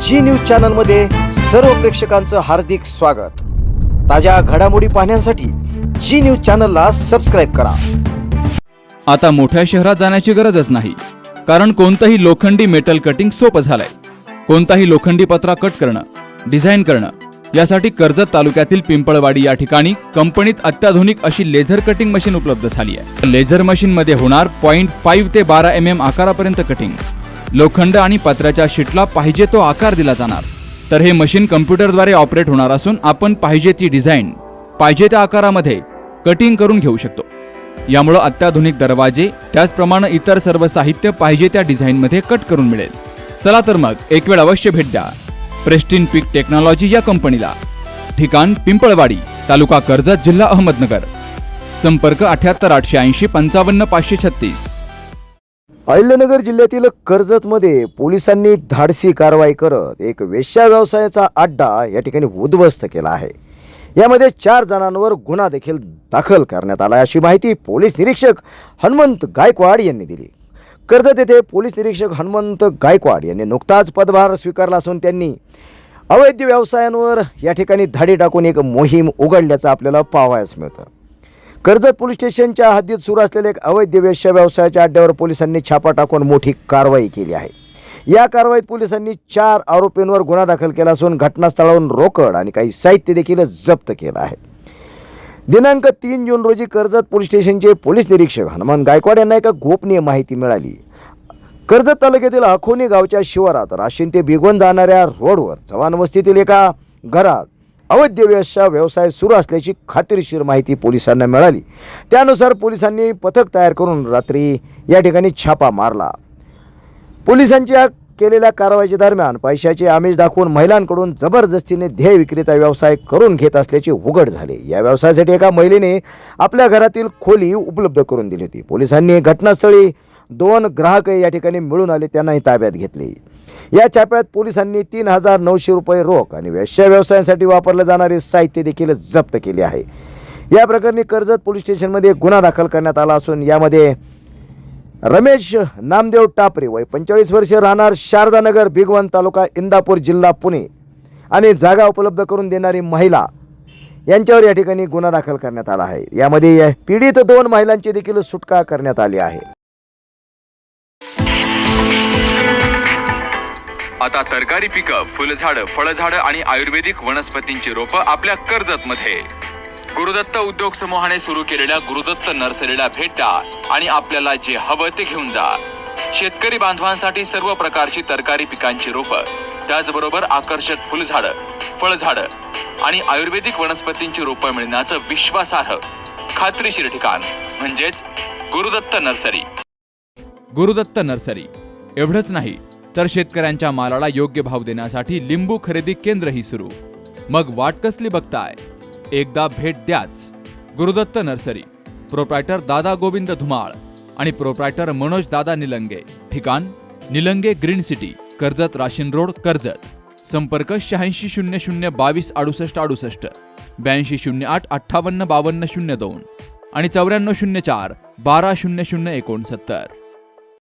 जी news channel मध्ये सर्व प्रेक्षकांचं हार्दिक स्वागत। ताज्या घडामोडी पाहण्यासाठी जी न्यूज चॅनलला सबस्क्राइब करा। आता मोठ्या शहरात जाण्याची गरजच नाही, कारण कोणतंही लोखंडी मेटल कटिंग सोपं झालंय। कोणताही लोखंडी पत्रा कट करणं, डिझाइन करणं यासाठी कर्जत तालुक्यातील पिंपळवाडी या ठिकाणी कंपनीत अत्याधुनिक अशी लेझर कटिंग मशीन उपलब्ध झाली आहे। लेझर मशीन मध्ये होणार 0.5 ते 12 mm आकारापर्यंत कटिंग। लोखंड आणि पत्र्याच्या शीटला पाहिजे तो आकार दिला जाणार। तर हे मशीन कम्प्युटरद्वारे ऑपरेट होणार असून आपण पाहिजे ती डिझाइन पाहिजे त्या आकारामध्ये कटिंग करून घेऊ शकतो। यामुळे अत्याधुनिक दरवाजे त्याचप्रमाणे इतर सर्व साहित्य पाहिजे त्या डिझाइन मध्ये कट करून मिळेल। चला तर मग एक वेळ अवश्य भेट द्या प्रेस्टिन पीक टेक्नॉलॉजी या कंपनीला। ठिकाण पिंपळवाडी, तालुका कर्जत, जिल्हा अहमदनगर। संपर्क 78 880 55 536। अहिल्यानगर जिल्ह्यातील कर्जतमध्ये पोलिसांनी धाडसी कारवाई करत एक वेश्या व्यवसायाचा अड्डा या ठिकाणी उद्ध्वस्त केला आहे। यामध्ये 4 जणांवर गुन्हा देखील दाखल करण्यात आला अशी माहिती पोलीस निरीक्षक हनुमंत गायकवाड यांनी दिली। कर्जत येथे पोलीस निरीक्षक हनुमंत गायकवाड यांनी नुकताच पदभार स्वीकारला असून त्यांनी अवैध व्यवसायांवर या ठिकाणी धाडी टाकून एक मोहीम उघडल्याचं आपल्याला पाहावयास मिळतं। कर्जत पोलीस स्टेशनच्या हद्दीत सुरू असलेल्या एक अवैध वेश्या व्यवसायाच्या अड्ड्यावर पोलिसांनी छापा टाकून मोठी कारवाई केली आहे। या कारवाईत पोलिसांनी 4 आरोपींवर गुन्हा दाखल केला असून घटनास्थळावरून रोकड आणि काही साहित्य देखील जप्त केलं आहे। दिनांक 3 जून रोजी कर्जत पोलीस स्टेशनचे पोलीस निरीक्षक हनुमंत गायकवाड यांना एक गोपनीय माहिती मिळाली। कर्जत तालुक्यातील अखोनी गावच्या शिवारात राशीन ते भिगवण जाणाऱ्या रोडवर चव्हाण वस्तीतील एका घरात अवैध वेश्या व्यवसाय सुरू असल्याची खात्रीशीर माहिती पोलिसांना मिळाली। त्यानुसार पोलिसांनी पथक तयार करून रात्री या ठिकाणी छापा मारला। पोलिसांच्या केलेल्या कारवाईच्या दरम्यान पैशाचे आमिष दाखवून महिलांकडून जबरदस्तीने ध्येय विक्रीचा व्यवसाय करून घेत असल्याचे उघड झाले। या व्यवसायासाठी एका महिलेने आपल्या घरातील खोली उपलब्ध करून दिली होती। पोलिसांनी घटनास्थळी 2 ग्राहक या ठिकाणी मिळून आले, त्यांनाही ताब्यात घेतले। या छाप्यात पोलिसांनी 3900 रुपये रोख आणि वेश्या व्यवसायासाठी वापरले जाणारे साहित्य देखील जप्त केले आहे। या प्रकरणी कर्जत पोलीस स्टेशनमध्ये गुन्हा दाखल करण्यात आला असून यामध्ये रमेश नामदेव टापरे वय 45 वर्ष, राहणार शारदानगर, भिगवण, तालुका इंदापूर, जिल्हा पुणे आणि जागा उपलब्ध करून देणारी महिला यांच्यावर या ठिकाणी गुन्हा दाखल करण्यात आला आहे। यामध्ये पीडित 2 महिलांची देखील सुटका करण्यात आली आहे। आता तरकारी पिकं, फुलझाडं, फळझाडं आणि आयुर्वेदिक वनस्पतींची रोपं आपल्या कर्जतमध्ये। गुरुदत्त उद्योग समूहाने सुरू केलेल्या गुरुदत्त नर्सरीला भेट द्या आणि आपल्याला जे हवं ते घेऊन जा। शेतकरी बांधवांसाठी सर्व प्रकारची तरकारी पिकांची रोपं, त्याचबरोबर आकर्षक फुलझाडं, फळझाडं आणि आयुर्वेदिक वनस्पतींची रोपं मिळण्याचं विश्वासार्ह खात्रीशीर ठिकाण म्हणजेच गुरुदत्त नर्सरी। गुरुदत्त नर्सरी एवढंच नाही तर शेतकऱ्यांच्या मालाला योग्य भाव देण्यासाठी लिंबू खरेदी केंद्रही सुरू। मग वाट कसली बघताय, एकदा भेट द्याच। गुरुदत्त नर्सरी, प्रोप्रायटर दादा गोविंद धुमाळ आणि प्रोप्रायटर मनोज दादा निलंगे। ठिकाण निलंगे ग्रीन सिटी, कर्जत राशीन रोड, कर्जत। संपर्क 86 00 22 68 68, 82 08 58 52 02 आणि 94 04 12 00 69।